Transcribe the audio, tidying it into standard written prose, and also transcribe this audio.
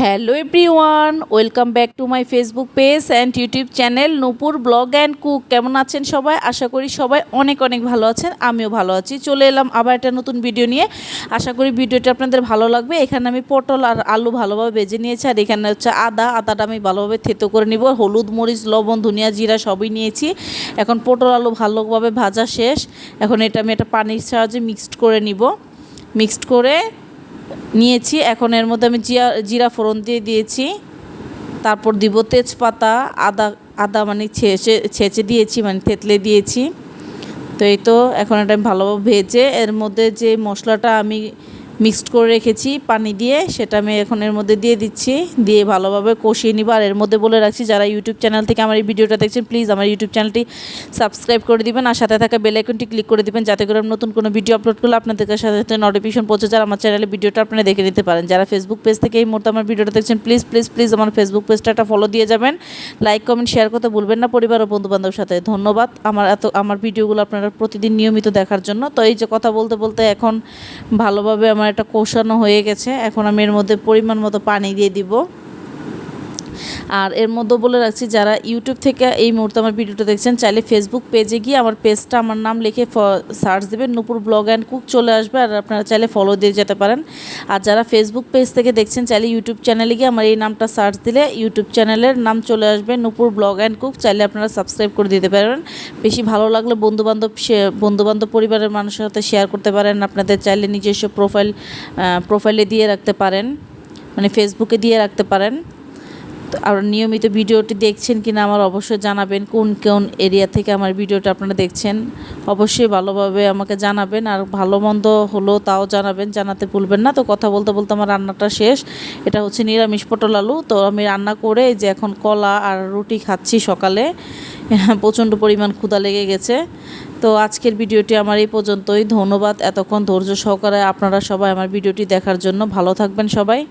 Hello everyone, welcome back to my Facebook page and YouTube channel Nupur blog and cook. কেমন আছেন সবাই? আশা করি সবাই অনেক অনেক ভালো আছেন, আমিও ভালো আছি। চলে এলাম আবার একটা নতুন ভিডিও নিয়ে। আশা করি ভিডিওটা আপনাদের ভালো লাগবে। এখানে আমি পটল আর আলু ভালোভাবে ভেজে নিয়েছি, আর এখানে হচ্ছে আদাটা আমি ভালোভাবে থেতো করে নিব। হলুদ, মরিচ, লবণ, ধনিয়া, জিরা সবই নিয়েছি। এখন পটল আলু ভালোভাবে ভাজা শেষ। এখন এটা আমি একটা পানির সাহায্যে মিক্সড করে নিব। মিক্সড করে নিয়েছি। এখন এর মধ্যে আমি জিরা ফোড়ন দিয়ে দিয়েছি। তারপর দিব তেজপাতা, আদা মানে ছেঁচে দিয়েছি, মানে থেতলে দিয়েছি। তো এই তো এখন এটা আমি ভালোভাবে ভেজে এর মধ্যে যে মশলাটা আমি মিক্সড করে রেখেছি পানি দিয়ে, সেটা আমি এখন এর মধ্যে দিয়ে দিচ্ছি। দিয়ে ভালোভাবে কষিয়ে নিব। আর এর মধ্যে বলে রাখছি, যারা ইউটিউব চ্যানেল থেকে আমার এই ভিডিওটা দেখছেন, প্লিজ আমার ইউটিউব চ্যানেলটি সাবস্ক্রাইব করে দিবেন আর সাথে থাকা বেল আইকনটি ক্লিক করে দিবেন, যাতে করে আমি নতুন কোনো ভিডিও আপলোড করলে আপনাদের সাথে সাথে নোটিফিকেশন পৌঁছে যায়, আমার চ্যানেলে ভিডিওটা আপনারা দেখে নিতে পারেন। যারা ফেসবুক পেজ থেকে এই মুহূর্তে আমার ভিডিওটা দেখছেন, প্লিজ প্লিজ প্লিজ আমার ফেসবুক পেজটা একটা ফলো দিয়ে যাবেন। লাইক, কমেন্ট, শেয়ার করতে ভুলবেন না পরিবার ও বন্ধুবান্ধবের সাথে। ধন্যবাদ আমার ভিডিওগুলো আপনারা প্রতিদিন নিয়মিত দেখার জন্য। তো এই যে কথা বলতে বলতে এখন ভালোভাবে আমার একটা কষানো হয়ে গেছে। এখন আমি এর মধ্যে পরিমাণ মতো পানি দিয়ে দিব। আর এর মধ্যে বলে রাখছি, যারা ইউটিউব থেকে এই মুহূর্তে আমার ভিডিওটা দেখছেন, চাইলে ফেসবুক পেজে গিয়ে আমার পেজটা আমার নাম লিখে সার্চ দেবেন, নূপুর ব্লগ অ্যান্ড কুক চলে আসবে। আর আপনারা চাইলে ফলো দিয়ে যেতে পারেন। আর যারা ফেসবুক পেজ থেকে দেখছেন, চাইলে ইউটিউব চ্যানেলে গিয়ে আমার এই নামটা সার্চ দিলে ইউটিউব চ্যানেলের নাম চলে আসবে, নূপুর ব্লগ অ্যান্ড কুক। চাইলে আপনারা সাবস্ক্রাইব করে দিতে পারেন। বেশি ভালো লাগলে বন্ধুবান্ধব পরিবারের মানুষের সাথে শেয়ার করতে পারেন। আপনাদের চাইলে নিজস্ব প্রোফাইলে দিয়ে রাখতে পারেন, মানে ফেসবুকে দিয়ে রাখতে পারেন। আর নিয়মিত ভিডিওটি দেখছেন কিনা আমার অবশ্যই জানাবেন। কোন কোন এরিয়া থেকে আমার ভিডিওটা আপনারা দেখছেন অবশ্যই ভালোভাবে আমাকে জানাবেন। আর ভালো মন্দ হলো তাও জানাতে ভুলবেন না। তো কথা বলতে বলতে আমার রান্নাটা শেষ। এটা হচ্ছে নিরামিষ পটল আলু। তো আমি রান্না করে যে এখন কলা আর রুটি খাচ্ছি সকালে। প্রচণ্ড পরিমাণ ক্ষুধা লেগে গেছে। তো আজকের ভিডিওটি আমার এই পর্যন্তই। ধন্যবাদ এতক্ষণ ধৈর্য সহকারে আপনারা সবাই আমার ভিডিওটি দেখার জন্য। ভালো থাকবেন সবাই।